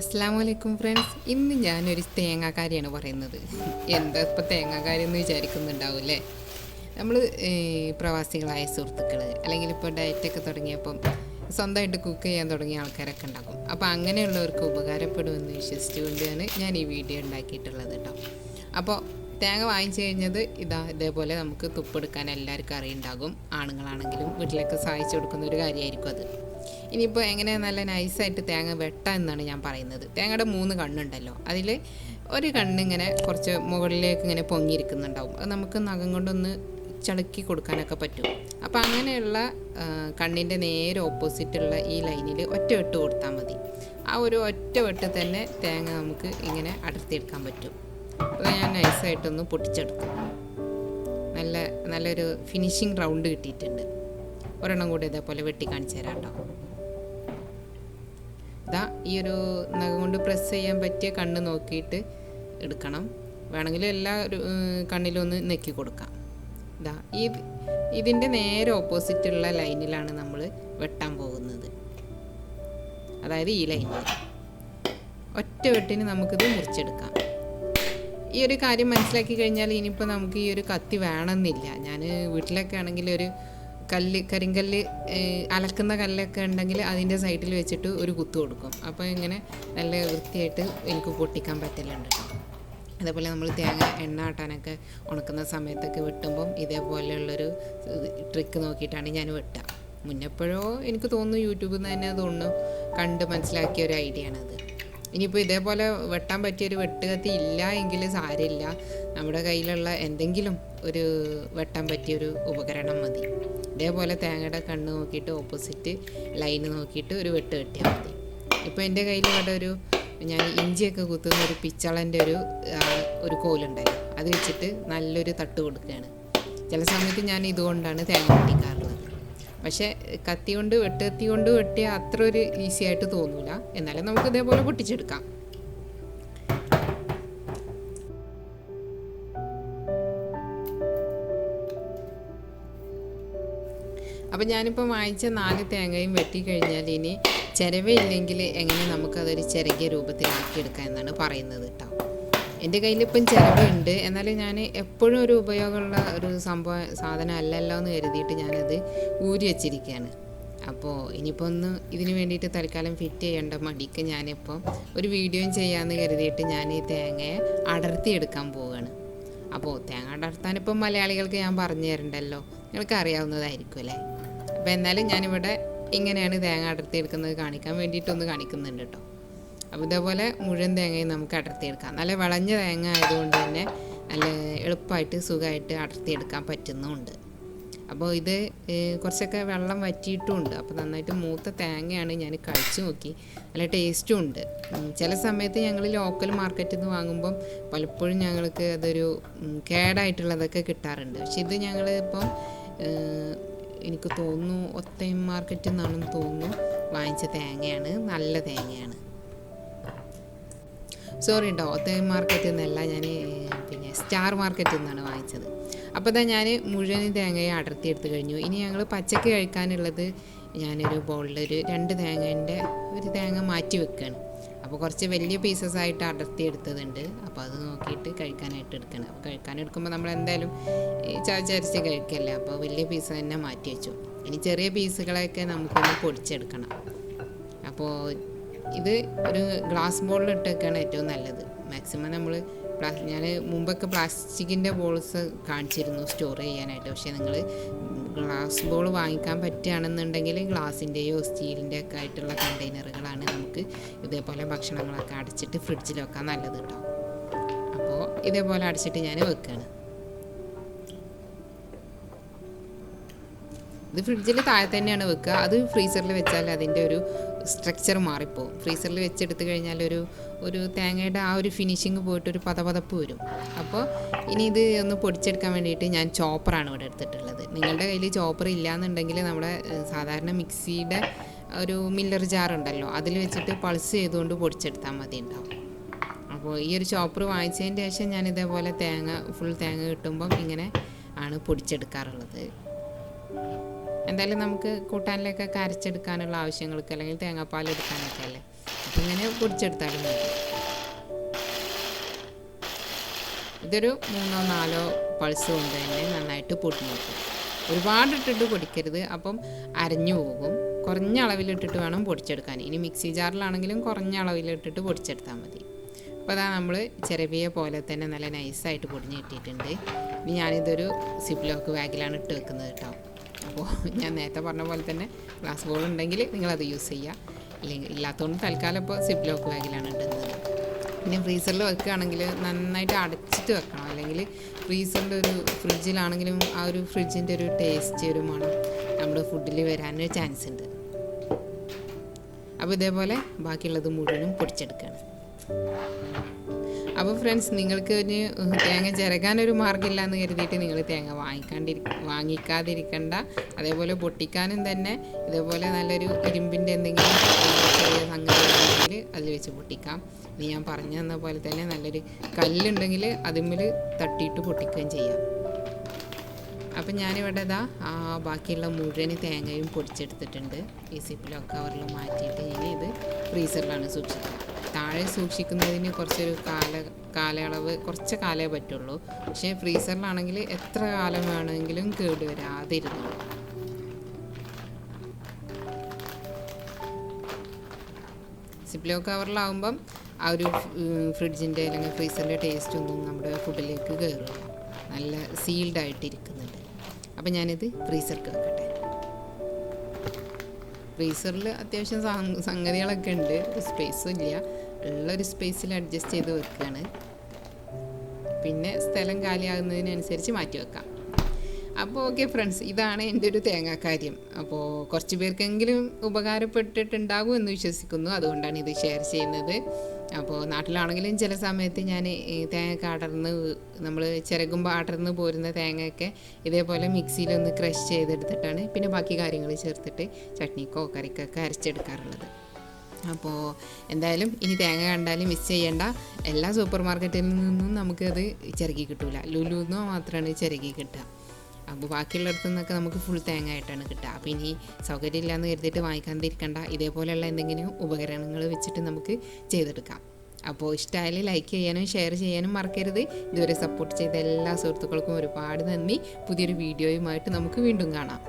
അസ്സലാമലൈക്കും ഫ്രണ്ട്സ്. ഇന്ന് ഞാനൊരു തേങ്ങാക്കാരിയാണ് പറയുന്നത്. എന്താ ഇപ്പോൾ തേങ്ങാക്കാരി എന്ന് വിചാരിക്കുന്നുണ്ടാവില്ലേ? നമ്മൾ പ്രവാസികളായ സുഹൃത്തുക്കൾ അല്ലെങ്കിൽ ഇപ്പോൾ ഡയറ്റൊക്കെ തുടങ്ങിയപ്പം സ്വന്തമായിട്ട് കുക്ക് ചെയ്യാൻ തുടങ്ങിയ ആൾക്കാരൊക്കെ ഉണ്ടാകും. അപ്പോൾ അങ്ങനെയുള്ളവർക്ക് ഉപകാരപ്പെടുമെന്ന് വിശ്വസിച്ചുകൊണ്ടാണ് ഞാൻ ഈ വീഡിയോ ഉണ്ടാക്കിയിട്ടുള്ളത് കേട്ടോ. അപ്പോൾ തേങ്ങ വാങ്ങിച്ചു കഴിഞ്ഞത് ഇതേപോലെ നമുക്ക് തുപ്പെടുക്കാൻ എല്ലാവർക്കും അറിയുണ്ടാകും. ആണുങ്ങളാണെങ്കിലും വീട്ടിലൊക്കെ സഹായിച്ചു കൊടുക്കുന്ന ഒരു കാര്യമായിരിക്കും അത്. ഇനിയിപ്പോൾ എങ്ങനെ നല്ല നൈസായിട്ട് തേങ്ങ വെട്ടാം എന്നാണ് ഞാൻ പറയുന്നത്. തേങ്ങയുടെ 3 കണ്ണുണ്ടല്ലോ, അതിൽ ഒരു കണ്ണിങ്ങനെ കുറച്ച് മുകളിലേക്ക് ഇങ്ങനെ പൊങ്ങിയിരിക്കുന്നുണ്ടാവും. അത് നമുക്ക് നഖം കൊണ്ടൊന്ന് ചളുക്കി കൊടുക്കാനൊക്കെ പറ്റും. അപ്പോൾ അങ്ങനെയുള്ള കണ്ണിൻ്റെ നേരെ ഓപ്പോസിറ്റുള്ള ഈ ലൈനിൽ ഒറ്റ വെട്ട് കൊടുത്താൽ മതി. ആ ഒരു ഒറ്റ വെട്ട് തന്നെ തേങ്ങ നമുക്ക് ഇങ്ങനെ അടർത്തിയെടുക്കാൻ പറ്റും. അത് ഞാൻ നൈസായിട്ടൊന്ന് പൊട്ടിച്ചെടുക്കും. നല്ലൊരു ഫിനിഷിങ് റൗണ്ട് കിട്ടിയിട്ടുണ്ട്. ഒരെണ്ണം കൂടി ഇതേപോലെ വെട്ടി കാണിച്ചു തരാം കേട്ടോ. ഈ ഒരു നഖം കൊണ്ട് പ്രസ് ചെയ്യാൻ പറ്റിയ കണ്ണ് നോക്കിയിട്ട് എടുക്കണം. വേണമെങ്കിൽ എല്ലാ കണ്ണിലും ഒന്ന് നെക്കി കൊടുക്കാം. ഇതിൻ്റെ നേരെ ഓപ്പോസിറ്റുള്ള ലൈനിലാണ് നമ്മൾ വെട്ടാൻ പോകുന്നത്. അതായത് ഈ ലൈനിൽ ഒറ്റ വെട്ടിന് നമുക്കിത് മുറിച്ചെടുക്കാം. ഈ ഒരു കാര്യം മനസ്സിലാക്കി കഴിഞ്ഞാൽ ഇനിയിപ്പോൾ നമുക്ക് ഈ ഒരു കത്തി വേണമെന്നില്ല. ഞാൻ വീട്ടിലൊക്കെ ആണെങ്കിൽ ഒരു കരിങ്കല്ല് അലക്കുന്ന കല്ലൊക്കെ ഉണ്ടെങ്കിൽ അതിൻ്റെ സൈഡിൽ വെച്ചിട്ട് ഒരു കുത്തു കൊടുക്കും. അപ്പോൾ ഇങ്ങനെ നല്ല വൃത്തിയായിട്ട് എനിക്ക് പൊട്ടിക്കാൻ പറ്റലുണ്ട് കേട്ടോ. അതേപോലെ നമ്മൾ തേങ്ങ എണ്ണ ആട്ടാനൊക്കെ ഉണക്കുന്ന സമയത്തൊക്കെ വെട്ടുമ്പം ഇതേപോലെയുള്ളൊരു ട്രിക്ക് നോക്കിയിട്ടാണ് ഞാൻ വെട്ടുക. മുന്നെപ്പോഴോ എനിക്ക് തോന്നുന്നു യൂട്യൂബിൽ നിന്ന് തന്നെ തോന്നുന്നു കണ്ട് മനസ്സിലാക്കിയ ഒരു ഐഡിയ ആണത്. ഇനിയിപ്പോൾ ഇതേപോലെ വെട്ടാൻ പറ്റിയൊരു വെട്ടുകത്തി ഇല്ല എങ്കിൽ സാരമില്ല, നമ്മുടെ കയ്യിലുള്ള എന്തെങ്കിലും ഒരു വെട്ടാൻ പറ്റിയൊരു ഉപകരണം മതി. ഇതേപോലെ തേങ്ങയുടെ കണ്ണ് നോക്കിയിട്ട് ഓപ്പോസിറ്റ് ലൈന് നോക്കിയിട്ട് ഒരു വെട്ട് കെട്ടിയാൽ മതി. ഇപ്പോൾ എൻ്റെ കയ്യിൽ ഇവിടെ ഞാൻ ഇഞ്ചിയൊക്കെ കുത്തുന്ന ഒരു പിച്ചളൻ്റെ ഒരു കോലുണ്ടായിരുന്നു. അത് വെച്ചിട്ട് നല്ലൊരു തട്ട് കൊടുക്കുകയാണ്. ചില സമയത്ത് ഞാൻ ഇതുകൊണ്ടാണ് തേങ്ങ പൊട്ടിക്കാറുള്ളത്. പക്ഷേ കത്തി കൊണ്ട് വെട്ടിയാൽ അത്ര ഒരു ഈസി ആയിട്ട് തോന്നില്ല. എന്നാലും നമുക്ക് ഇതേപോലെ പൊട്ടിച്ചെടുക്കാം. അപ്പം ഞാനിപ്പോൾ വാങ്ങിച്ച 4 തേങ്ങയും വെട്ടിക്കഴിഞ്ഞാൽ ഇനി ചിരവയില്ലെങ്കിൽ എങ്ങനെ നമുക്കതൊരു ചിരകിയ രൂപത്തിലാക്കി എടുക്കാം എന്നാണ് പറയുന്നത് കേട്ടോ. എൻ്റെ കയ്യിലിപ്പം ചിരവുണ്ട്, എന്നാലും ഞാൻ എപ്പോഴും ഒരു ഉപയോഗമുള്ള ഒരു സാധനം അല്ലല്ലോ എന്ന് കരുതിയിട്ട് ഞാനത് ഊരി വച്ചിരിക്കുകയാണ്. അപ്പോൾ ഇനിയിപ്പോൾ ഇതിന് വേണ്ടിയിട്ട് തൽക്കാലം ഫിറ്റ് ചെയ്യേണ്ട മടിക്ക് ഞാനിപ്പോൾ ഒരു വീഡിയോയും ചെയ്യാമെന്ന് കരുതിയിട്ട് ഞാൻ ഈ തേങ്ങയെ അടർത്തിയെടുക്കാൻ പോവുകയാണ്. അപ്പോൾ തേങ്ങ അടർത്താനിപ്പം മലയാളികൾക്ക് ഞാൻ പറഞ്ഞു തരണ്ടല്ലോ, നിങ്ങൾക്ക് അറിയാവുന്നതായിരിക്കും അല്ലേ. അപ്പോൾ എന്നാലും ഞാനിവിടെ ഇങ്ങനെയാണ് തേങ്ങ അടർത്തിയെടുക്കുന്നത് കാണിക്കാൻ വേണ്ടിയിട്ടൊന്ന് കാണിക്കുന്നുണ്ട് കേട്ടോ. അപ്പോൾ ഇതേപോലെ മുഴുവൻ തേങ്ങയും നമുക്ക് അടർത്തിയെടുക്കാം. നല്ല വിളഞ്ഞ തേങ്ങ ആയതുകൊണ്ട് തന്നെ നല്ല എളുപ്പമായിട്ട് സുഖമായിട്ട് അടർത്തിയെടുക്കാൻ പറ്റുന്നുമുണ്ട്. അപ്പോൾ ഇത് കുറച്ചൊക്കെ വെള്ളം വറ്റിയിട്ടുമുണ്ട്. അപ്പോൾ നന്നായിട്ട് മൂത്ത തേങ്ങയാണ്. ഞാൻ കഴിച്ചു നോക്കി, നല്ല ടേസ്റ്റും ഉണ്ട്. ചില സമയത്ത് ഞങ്ങൾ ലോക്കൽ മാർക്കറ്റിൽ നിന്ന് വാങ്ങുമ്പം പലപ്പോഴും ഞങ്ങൾക്ക് അതൊരു കേടായിട്ടുള്ളതൊക്കെ കിട്ടാറുണ്ട്. പക്ഷെ ഇത് ഞങ്ങൾ ഇപ്പം എനിക്ക് തോന്നുന്നു ഒത്തൈം മാർക്കറ്റിൽ നിന്നാണെന്ന് തോന്നുന്നു വാങ്ങിച്ച തേങ്ങയാണ്. നല്ല തേങ്ങയാണ്. സോറി കേട്ടോ, ഒത്തൈം മാർക്കറ്റിൽ നിന്നല്ല, ഞാൻ സ്റ്റാർ മാർക്കറ്റിൽ നിന്നാണ് വാങ്ങിച്ചത്. അപ്പോൾ ഞാൻ മുഴുവൻ തേങ്ങയെ അടർത്തിയെടുത്ത് കഴിഞ്ഞു. ഇനി ഞങ്ങൾ പച്ചക്ക് കഴിക്കാനുള്ളത് ഞാനൊരു ബൗളിൽ 2 തേങ്ങേൻ്റെ ഒരു തേങ്ങ മാറ്റി വെക്കുകയാണ്. അപ്പോൾ കുറച്ച് വലിയ പീസസ് ആയിട്ട് അടർത്തിയെടുത്തതുണ്ട്. അപ്പോൾ അത് നോക്കിയിട്ട് കഴിക്കാനായിട്ട് എടുക്കണം. അപ്പോൾ കഴിക്കാനെടുക്കുമ്പോൾ നമ്മൾ എന്തായാലും ചവച്ചരച്ച് കഴിക്കല്ലേ, അപ്പോൾ വലിയ പീസ് തന്നെ മാറ്റി വെച്ചു. ഇനി ചെറിയ പീസുകളൊക്കെ നമുക്കൊന്ന് പൊടിച്ചെടുക്കണം. അപ്പോൾ ഇത് ഒരു ഗ്ലാസ് ബോളിലിട്ടൊക്കെയാണ് ഏറ്റവും നല്ലത്. മാക്സിമം നമ്മൾ ഞാൻ മുമ്പൊക്കെ പ്ലാസ്റ്റിക്കിൻ്റെ ബോൾസ് കാണിച്ചിരുന്നു സ്റ്റോർ ചെയ്യാനായിട്ട്. പക്ഷേ നിങ്ങൾ ഗ്ലാസ് ബോൾ വാങ്ങിക്കാൻ പറ്റുകയാണെന്നുണ്ടെങ്കിൽ ഗ്ലാസിൻ്റെയോ സ്റ്റീലിൻ്റെ ഒക്കെ ആയിട്ടുള്ള കണ്ടെയ്നറുകളാണ് നമുക്ക് ഇതേപോലെ ഭക്ഷണങ്ങളൊക്കെ അടച്ചിട്ട് ഫ്രിഡ്ജിൽ വെക്കാൻ നല്ലത് കേട്ടോ. അപ്പോൾ ഇതേപോലെ അടച്ചിട്ട് ഞാൻ വെക്കുകയാണ്. ഇത് ഫ്രിഡ്ജിൽ താഴെ തന്നെയാണ് വെക്കുക. അത് ഫ്രീസറിൽ വെച്ചാൽ അതിൻ്റെ ഒരു സ്ട്രക്ചർ മാറിപ്പോവും. ഫ്രീസറിൽ വെച്ചെടുത്ത് കഴിഞ്ഞാൽ ഒരു തേങ്ങയുടെ ആ ഒരു ഫിനിഷിങ് പോയിട്ടൊരു പതപതപ്പ് വരും. അപ്പോൾ ഇനി ഇത് ഒന്ന് പൊടിച്ചെടുക്കാൻ വേണ്ടിയിട്ട് ഞാൻ ചോപ്പറാണ് ഇവിടെ എടുത്തിട്ടുള്ളത്. നിങ്ങളുടെ കയ്യിൽ ചോപ്പർ ഇല്ലയെന്നുണ്ടെങ്കിൽ നമ്മുടെ സാധാരണ മിക്സിയുടെ ഒരു മില്ലർ ജാർ ഉണ്ടല്ലോ, അതിൽ വെച്ചിട്ട് പൾസ് ചെയ്തുകൊണ്ട് പൊടിച്ചെടുത്താൽ മതി ഉണ്ടാവും. അപ്പോൾ ഈ ഒരു ചോപ്പർ വാങ്ങിച്ചതിന് ശേഷം ഞാൻ ഇതേപോലെ ഫുൾ തേങ്ങ കിട്ടുമ്പം ഇങ്ങനെ ആണ് പൊടിച്ചെടുക്കാറുള്ളത്. എന്തായാലും നമുക്ക് കൂട്ടാനിലേക്കൊക്കെ അരച്ചെടുക്കാനുള്ള ആവശ്യങ്ങൾക്ക് അല്ലെങ്കിൽ തേങ്ങാപ്പാൽ എടുക്കാനൊക്കെ അല്ലേ. അപ്പം ഇങ്ങനെ പൊടിച്ചെടുത്താലും മതി. ഇതൊരു 3-4 പൾസ് കൊണ്ട് തന്നെ നന്നായിട്ട് പൊടിഞ്ഞു വെക്കും. ഒരുപാട് ഇട്ടിട്ട് പൊടിക്കരുത്, അപ്പം അരഞ്ഞു പോകും. കുറഞ്ഞ അളവിലിട്ടിട്ട് വേണം പൊടിച്ചെടുക്കാൻ. ഇനി മിക്സി ജാറിലാണെങ്കിലും കുറഞ്ഞ അളവിലിട്ടിട്ട് പൊടിച്ചെടുത്താൽ മതി. അപ്പോൾ അതാ നമ്മൾ ചിരവിയ പോലെ തന്നെ നല്ല നൈസായിട്ട് പൊടിഞ്ഞ് കിട്ടിയിട്ടുണ്ട്. ഇനി ഞാനിതൊരു സിപ്ലോക്ക് ബാഗിലാണ് ഇട്ട് വെക്കുന്നത് കേട്ടോ. അപ്പോൾ ഞാൻ നേരത്തെ പറഞ്ഞ പോലെ തന്നെ ഗ്ലാസ് ബോൾ ഉണ്ടെങ്കിൽ നിങ്ങളത് യൂസ് ചെയ്യുക. ഇല്ലെങ്കിൽ ഇല്ലാത്തതുകൊണ്ട് തൽക്കാലം ഇപ്പോൾ സിപ്ലോക്ക് ബാഗിലാണ് ഇടുന്നത്. പിന്നെ ഫ്രീസറിൽ വെക്കുകയാണെങ്കിൽ നന്നായിട്ട് അടച്ചിട്ട് വെക്കണം, അല്ലെങ്കിൽ ഫ്രീസറിൻ്റെ ഫ്രിഡ്ജിലാണെങ്കിലും ആ ഒരു ഫ്രിഡ്ജിൻ്റെ ഒരു ടേസ്റ്റ്, ഒരു മണം നമ്മുടെ ഫുഡിൽ വരാനൊരു ചാൻസ് ഉണ്ട്. അപ്പോൾ ഇതേപോലെ ബാക്കിയുള്ളത് മുഴുവനും പൊടിച്ചെടുക്കുകയാണ്. അപ്പോൾ ഫ്രണ്ട്സ്, നിങ്ങൾക്ക് ഒരു തേങ്ങ ചിരകാനൊരു മാർഗ്ഗമില്ല എന്ന് കരുതിയിട്ട് നിങ്ങൾ തേങ്ങ വാങ്ങിക്കാതിരിക്കണ്ട. അതേപോലെ പൊട്ടിക്കാനും തന്നെ ഇതേപോലെ നല്ലൊരു ഇരുമ്പിൻ്റെ എന്തെങ്കിലും ചെറിയ സംഗതികളുണ്ടെങ്കിൽ അതിൽ വെച്ച് പൊട്ടിക്കാം. ഇനി ഞാൻ പറഞ്ഞു തന്ന പോലെ തന്നെ നല്ലൊരു കല്ലുണ്ടെങ്കിൽ അതിന്മേൽ തട്ടിയിട്ട് പൊട്ടിക്കുകയും ചെയ്യാം. അപ്പം ഞാനിവിടെ ബാക്കിയുള്ള മുഴുവൻ തേങ്ങയും പൊടിച്ചെടുത്തിട്ടുണ്ട്. ഈ സിപ്ലോക്ക് കവറിൽ മാറ്റിയിട്ട് ഇനി ഇത് ഫ്രീസറിലാണ് സൂക്ഷിക്കുക. താഴെ സൂക്ഷിക്കുന്നതിന് കുറച്ചൊരു കാലയളവ് കുറച്ച് കാലേ പറ്റുള്ളൂ. പക്ഷേ ഫ്രീസറിലാണെങ്കിൽ എത്ര കാലം വേണമെങ്കിലും കേടുവരാതിരുന്നു. സിപ്ലോക്ക് കവറിലാവുമ്പം ആ ഒരു ഫ്രിഡ്ജിൻ്റെ അല്ലെങ്കിൽ ഫ്രീസറിൻ്റെ ടേസ്റ്റ് ഒന്നും നമ്മുടെ ഫുഡിലേക്ക് കയറില്ല. നല്ല സീൽഡായിട്ടിരിക്കുന്നുണ്ട്. അപ്പം ഞാനിത് ഫ്രീസർക്ക് വെക്കട്ടെ. ഫ്രീസറിൽ അത്യാവശ്യം സംഗതികളൊക്കെ ഉണ്ട്, സ്പേസും ഇല്ല. ഉള്ളൊരു സ്പേസിൽ അഡ്ജസ്റ്റ് ചെയ്ത് വെക്കുകയാണ്. പിന്നെ സ്ഥലം കാലിയാകുന്നതിനനുസരിച്ച് മാറ്റി വെക്കാം. അപ്പോൾ ഓക്കെ ഫ്രണ്ട്സ്, ഇതാണ് എൻ്റെ ഒരു തേങ്ങാക്കാര്യം. അപ്പോൾ കുറച്ച് പേർക്കെങ്കിലും ഉപകാരപ്പെട്ടിട്ടുണ്ടാകും എന്ന് വിശ്വസിക്കുന്നു. അതുകൊണ്ടാണ് ഇത് ഷെയർ ചെയ്യുന്നത്. അപ്പോൾ നാട്ടിലാണെങ്കിലും ചില സമയത്ത് ഞാൻ തേങ്ങ അടർന്ന് നമ്മൾ ചിരകുമ്പോൾ അടർന്ന് പോരുന്ന തേങ്ങയൊക്കെ ഇതേപോലെ മിക്സിയിലൊന്ന് ക്രഷ് ചെയ്തെടുത്തിട്ടാണ് പിന്നെ ബാക്കി കാര്യങ്ങൾ ചേർത്തിട്ട് ചട്നിക്കോ കറിക്കൊക്കെ അരച്ചെടുക്കാറുള്ളത്. അപ്പോൾ എന്തായാലും ഇനി തേങ്ങ കണ്ടാലും മിസ് ചെയ്യേണ്ട. എല്ലാ സൂപ്പർ മാർക്കറ്റിൽ നിന്നും നമുക്കത് ചിരകി കിട്ടില്ല, ലുലുന്നോ മാത്രമാണ് ചിരകി കിട്ടുക. അപ്പോൾ ബാക്കിയുള്ളിടത്തു നിന്നൊക്കെ നമുക്ക് ഫുൾ തേങ്ങ ആയിട്ടാണ് കിട്ടുക. അപ്പോൾ ഇനി സൗകര്യമില്ലയെന്ന് കരുതിയിട്ട് വാങ്ങിക്കാതിരിക്കണ്ട. ഇതേപോലെയുള്ള എന്തെങ്കിലും ഉപകരണങ്ങൾ വെച്ചിട്ട് നമുക്ക് ചെയ്തെടുക്കാം. അപ്പോൾ ഇഷ്ടമായാലും ലൈക്ക് ചെയ്യാനും ഷെയർ ചെയ്യാനും മറക്കരുത്. ഇതുവരെ സപ്പോർട്ട് ചെയ്ത എല്ലാ സുഹൃത്തുക്കൾക്കും ഒരുപാട് നന്ദി. പുതിയൊരു വീഡിയോയുമായിട്ട് നമുക്ക് വീണ്ടും കാണാം.